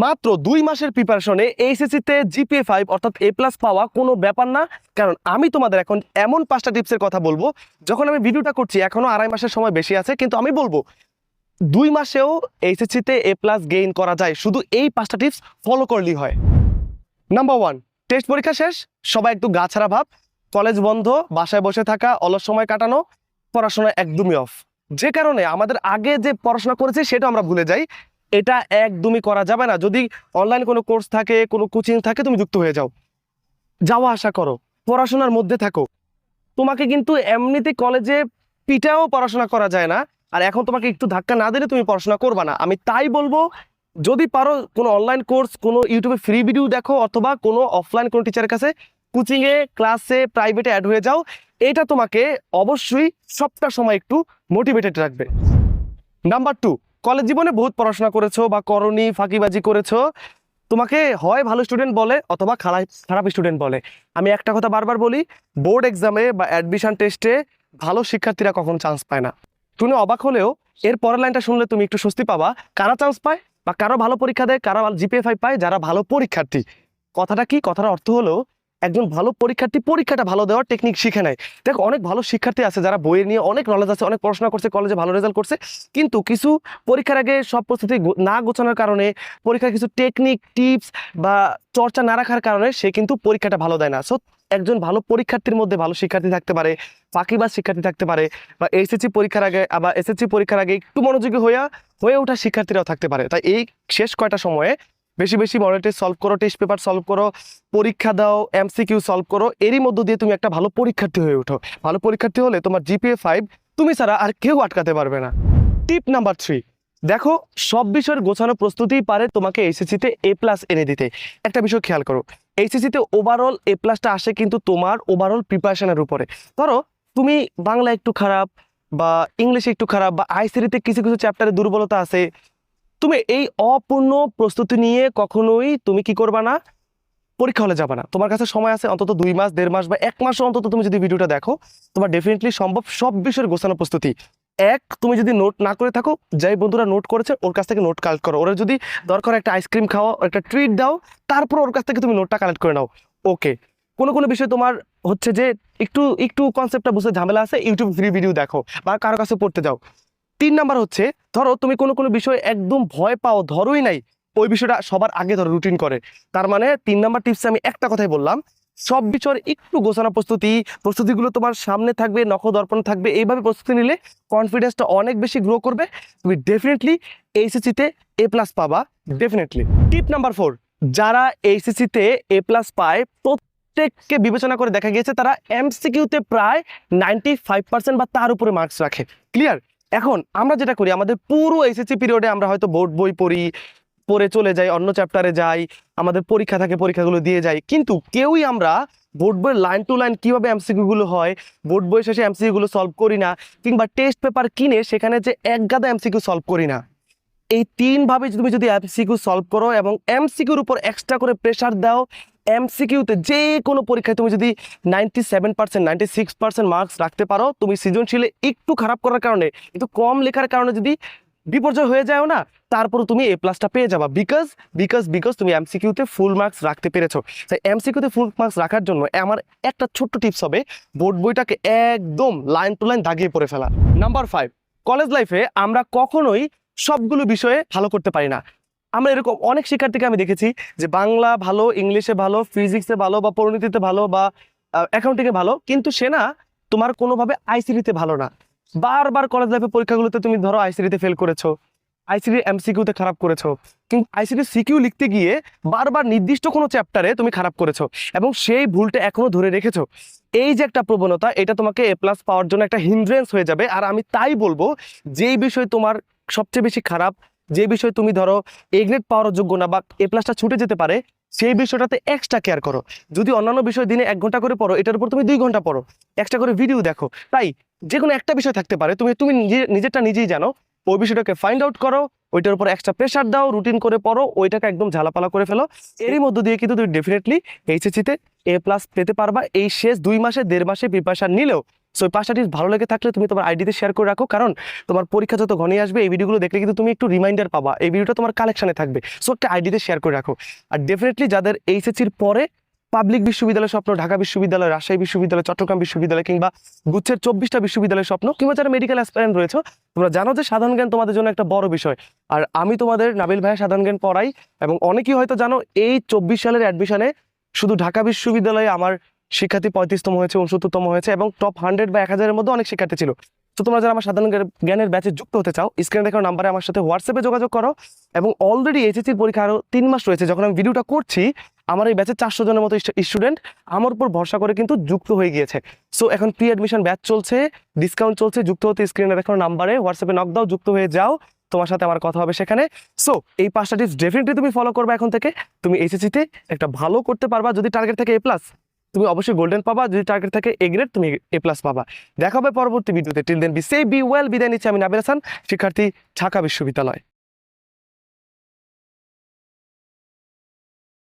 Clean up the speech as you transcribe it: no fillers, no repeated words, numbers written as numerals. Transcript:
মাত্র 2 মাসের প্রিপারেশনে এইচএসসিতে জিপিএ 5 অর্থাৎ A+ পাওয়া কোনো ব্যাপার না। কারণ আমি তোমাদের এখন এমন 5টা টিপসের কথা বলবো, যখন আমি ভিডিওটা করছি এখনো 2.5 মাসের সময় বেশি আছে, কিন্তু আমি বলবো 2 মাসেও এইচএসসিতে A+ গেইন করা যায়, শুধু এই 5টা টিপস ফলো করলেই হয়। নাম্বার 1, টেস্ট পরীক্ষা শেষ, সবাই একটু গা ছাড়া ভাব, কলেজ বন্ধ, বাসায় বসে থাকা, অলস সময় কাটানো, পড়াশোনা একদমই অফ। যে কারণে আমাদের আগে যে পড়াশোনা করেছি সেটা আমরা ভুলে যাই। এটা একদমই করা যাবে না। যদি অনলাইন কোনো কোর্স থাকে, কোনো কোচিং থাকে, তুমি যুক্ত হয়ে যাও, যাওয়া আসা করো, পড়াশোনার মধ্যে থাকো। তোমাকে কিন্তু এমনিতে কলেজে পিটাও পড়াশোনা করা যায় না, আর এখন তোমাকে একটু ধাক্কা না দিলে তুমি পড়াশোনা করবা না। আমি তাই বলবো, যদি পারো কোনো অনলাইন কোর্স, কোনো ইউটিউবে ফ্রি ভিডিও দেখো, অথবা কোনো অফলাইন কোনো টিচারের কাছে কোচিংয়ে, ক্লাসে, প্রাইভেটে অ্যাড হয়ে যাও। এটা তোমাকে অবশ্যই সবটা সময় একটু মোটিভেটেড রাখবে। নাম্বার 2, কলেজ জীবনে বহুত পড়াশোনা করেছো বা করনি, ফাঁকিবাজি করেছো, তোমাকে হয় ভালো স্টুডেন্ট বলে অথবা খারাপ স্টুডেন্ট বলে। আমি একটা কথা বারবার বলি, বোর্ড এক্সামে বা অ্যাডমিশন টেস্টে ভালো শিক্ষার্থীরা কখনো চান্স পায় না। তুমি অবাক হলেও এর পরের লাইনটা শুনলে তুমি একটু স্বস্তি পাবা। কারা চান্স পায় বা কারো ভালো পরীক্ষা দেয়, কারা জিপিএ 5 পায়? যারা ভালো পরীক্ষার্থী। কথাটা কি? কথার অর্থ হলো একজন ভালো পরীক্ষার্থী পরীক্ষাটা ভালো দেওয়ার টেকনিক শিখে নেয়। দেখো, অনেক ভালো শিক্ষার্থী আছে যারা বইয়ে নিয়ে অনেক নলেজ আছে, অনেক পড়াশোনা করছে, কলেজে ভালো রেজাল্ট করছে, কিন্তু কিছু পরীক্ষার আগে সব প্রস্তুতি না গোছানোর কারণে, পরীক্ষার কিছু টেকনিক, টিপস বা চর্চা না রাখার কারণে সে কিন্তু পরীক্ষাটা ভালো দেয় না। সো একজন ভালো পরীক্ষার্থীর মধ্যে ভালো শিক্ষার্থী থাকতে পারে, ফাঁকিবাজ শিক্ষার্থী থাকতে পারে, বা এসএসসি পরীক্ষার আগে আবার এসএসসি পরীক্ষার আগে একটু মনোযোগী হয়ে ওঠা শিক্ষার্থীরাও থাকতে পারে। তাই এই শেষ কয়টা সময়ে বেশি বেশি মডেল টেস্ট সলভ করো, টেস্ট পেপার সলভ করো, পরীক্ষা দাও, এমসিকিউ সলভ করো। এরই মধ্য দিয়ে তুমি একটা ভালো পরীক্ষার্থী হয়ে ওঠো। ভালো পরীক্ষার্থী হলে তোমার জিপিএ 5 তুমি ছাড়া আর কেউ আটকাতে পারবে না। টিপ নাম্বার 3, দেখো, সব বিষয়ের গোছানো প্রস্তুতিই পারে তোমাকে এইচএসসিতে A+ এনে দিতে। একটা বিষয় খেয়াল করো, এইচএসসিতে ওভারঅল A+টা আসে কিন্তু তোমার ওভারঅল প্রিপারেশনের উপরে। ধরো তুমি বাংলা একটু খারাপ, বা ইংলিশে একটু খারাপ, বা আইসিটিতে কিছু কিছু চ্যাপ্টারে দুর্বলতা আছে, তুমি এই অপূর্ণ প্রস্তুতি নিয়ে কখনোই তুমি কি করবা না, পরীক্ষা হলে যাবা না। তোমার কাছে সময় আছে অন্তত 2 মাস, 1.5 মাস বা 1 মাসও অন্তত। তুমি যদি ভিডিওটা দেখো, তোমার ডেফিনেটলি সম্ভব সব বিষয়ের গোছানো প্রস্তুতি। তুমি যদি নোট না করে থাকো, যাই বন্ধুরা নোট করেছে ওর কাছ থেকে নোট কালেক্ট করো। ওরা যদি দরকার একটা আইসক্রিম খাওয়া, একটা ট্রিট দাও, তারপর ওর কাছ থেকে তুমি নোটটা কালেক্ট করে নাও। ওকে, কোনো বিষয় তোমার হচ্ছে যে একটু একটু কনসেপ্টটা বুঝতে ঝামেলা আছে, ইউটিউব ফ্রি ভিডিও দেখো বা কারো কাছে পড়তে যাও। 3 নাম্বার হচ্ছে, ধরো তুমি কোনো বিষয়ে একদম ভয় পাও, ধরোই নাই, ওই বিষয়টা সবার আগে ধরো রুটিন করে। তার মানে 3 নাম্বার টিপসে আমি একটা কথাই বললাম, সব বিষয়ের একটু গোছানো প্রস্তুতিগুলো তোমার সামনে থাকবে, নখদর্পণ থাকবে। এইভাবে প্রস্তুতি নিলে কনফিডেন্সটা অনেক বেশি গ্রো করবে, তুমি ডেফিনেটলি এইচএসসিতে A+ পাবা, ডেফিনেটলি। টিপ নাম্বার 4, যারা এইচএসসিতে A+ পায় প্রত্যেককে বিবেচনা করে দেখা গিয়েছে তারা এমসিকিউতে প্রায় 95% বা তার উপরে মার্কস রাখে। ক্লিয়ার? এখন আমরা যেটা করি, আমাদের পুরো এইচএসসি পিরিয়ডে আমরা হয়তো বোর্ড বই পড়ে চলে যাই, অন্য চ্যাপ্টারে যাই, আমাদের পরীক্ষা থাকে, পরীক্ষাগুলো দিয়ে যাই, কিন্তু কেউই আমরা বোর্ড বইয়ের লাইন টু লাইন কীভাবে এমসিকিউ গুলো হয়, বোর্ড বই শেষে এমসিকিউ গুলো সলভ করি না, কিংবা টেস্ট পেপার কিনে সেখানে যে এক গাদা এমসিকিউ সলভ করি না। এই 3 ভাবে তুমি যদি এমসিকিউ সলভ করো এবং এমসিকিউর উপর এক্সট্রা করে প্রেশার দাও, এমসিকিউতে যে কোনো পরীক্ষায় তুমি যদি 97%, 96% মার্কস রাখতে পারো, তুমি সৃজনশীলে একটু খারাপ করার কারণে, একটু কম লেখার কারণে যদি বিপর্যয় হয়ে যায় না, তারপরে তুমি A+টা পেয়ে যাবা। বিকজ তুমি এমসিকিউতে ফুল মার্কস রাখতে পেরেছো। তাই এমসিকিউতে ফুল মার্কস রাখার জন্য আমার একটা ছোট্ট টিপস হবে, বোর্ড বইটাকে একদম লাইন টু লাইন দাগিয়ে পড়ে ফেলা। নাম্বার 5, কলেজ লাইফে আমরা কখনোই সবগুলো বিষয়ে ভালো করতে পারি না। আমরা এরকম অনেক শিক্ষার্থীকে আমি দেখেছি যে বাংলা ভালো, ইংলিশে ভালো, ফিজিক্সে ভালো, বা পরিণতিতে ভালো, বা অ্যাকাউন্টিংয়ে ভালো, কিন্তু সে না তোমার কোনোভাবে আইসিটিতে ভালো না। বারবার কলেজ লাইফে পরীক্ষাগুলোতে তুমি ধরো আইসিটিতে ফেল করেছো, আইসিটি এমসিকিউতে খারাপ করেছো, কিন্তু আইসিটি সিকিউ লিখতে গিয়ে বারবার নির্দিষ্ট কোনো চ্যাপ্টারে তুমি খারাপ করেছো এবং সেই ভুলটা এখনো ধরে রেখেছো। এই যে একটা প্রবণতা, এটা তোমাকে A+ পাওয়ার জন্য একটা হিন্ড্রেন্স হয়ে যাবে। আর আমি তাই বলবো, যেই বিষয় তোমার সবচেয়ে বেশি খারাপ, যে বিষয় তুমি ধরো A গ্রেড পাওয়ার যোগ্য না বা A+টা ছুটে যেতে পারে, সেই বিষয়টাতে এক্সট্রা কেয়ার করো। যদি অন্যান্য বিষয় দিনে 1 ঘন্টা করে পড়ো, এটার উপর তুমি 2 ঘন্টা পড়ো, এক্সট্রা করে ভিডিও দেখো। তাই যে কোনো একটা বিষয় থাকতে পারে, তুমি নিজেরটা নিজেই জানো, ওই বিষয়টাকে ফাইন্ড আউট করো, ওইটার উপর এক্সট্রা প্রেশার দাও, রুটিন করে পড়ো, ওইটাকে একদম ঝালাপালা করে ফেলো। এরই মধ্য দিয়ে কিন্তু তুমি ডেফিনেটলি এইচএসসিতে A+ পেতে পারবা। এই শেষ 2 মাসে 1.5 মাসে প্রিপারেশন নিলেও সো এই 5টা টিপস ভালো লেগে থাকলে তুমি তোমার আইডিতে শেয়ার করে রাখো, কারণ তোমার পরীক্ষা যত ঘনিয়ে আসবে এই ভিডিওগুলো দেখলে কিন্তু তুমি একটু রিমাইন্ডার পাবা, এই ভিডিওটা তোমার কালেকশনে থাকবে। সো একটা আইডিতে শেয়ার করে রাখো। আর ডেফিনেটলি যাদের এইচএসসির পরে পাবলিক বিশ্ববিদ্যালয়ের স্বপ্ন, ঢাকা বিশ্ববিদ্যালয়, রাজশাহী বিশ্ববিদ্যালয়, চট্টগ্রাম বিশ্ববিদ্যালয় কিংবা গুচ্ছের 24টা বিশ্ববিদ্যালয়ের স্বপ্ন, কিংবা যারা মেডিকেল অ্যাসপিরেন্ট রয়েছে, তোমরা জানো যে সাধারণ জ্ঞান তোমাদের জন্য একটা বড় বিষয়। আর আমি তোমাদের নাবিল ভাইয়া সাধারণ জ্ঞান পড়াই, এবং অনেকেই হয়তো জানো এই 24 সালের অ্যাডমিশনে শুধু ঢাকা বিশ্ববিদ্যালয়ে আমার শিক্ষার্থী 35তম হয়েছে, 69তম হয়েছে, এবং টপ 100 বা 1000-এর মধ্যে অনেক শিক্ষার্থী ছিল। তো তোমরা যারা আমার সাধারণ জ্ঞানের ব্যাচে যুক্ত হতে চাও, স্ক্রিনে দেখানো নাম্বারে আমার সাথে হোয়াটসঅ্যাপে যোগাযোগ করো। এবং অলরেডি এইচএসসির পরীক্ষা আরও 3 মাস রয়েছে, যখন আমি ভিডিওটা করছি আমার এই ব্যাচে 400 জনের মতো স্টুডেন্ট আমার উপর ভরসা করে কিন্তু যুক্ত হয়ে গিয়েছে। সো এখন প্রি অ্যাডমিশন ব্যাচ চলছে, ডিসকাউন্ট চলছে, যুক্ত হতে স্ক্রিনে দেখানো নাম্বারে হোয়াটসঅ্যাপে নক দাও, যুক্ত হয়ে যাও, তোমার সাথে আমার কথা হবে সেখানে। সো এই 5টা টিপস ডেফিনেটলি তুমি ফলো করবে এখন থেকে, তুমি এইচএসসিতে একটা ভালো করতে পারবা। যদি টার্গেট থাকে A+, তুমি অবশ্যই গোল্ডেন পাবা, যদি টার্গেট থাকে A গ্রেড তুমি A+ পাবা। দেখা হবে পরবর্তী ভিডিওতে। Till then be safe, be well. বিদায় নিচ্ছি আমি নাবিল হাসান, শিক্ষার্থী, ঢাকা বিশ্ববিদ্যালয়।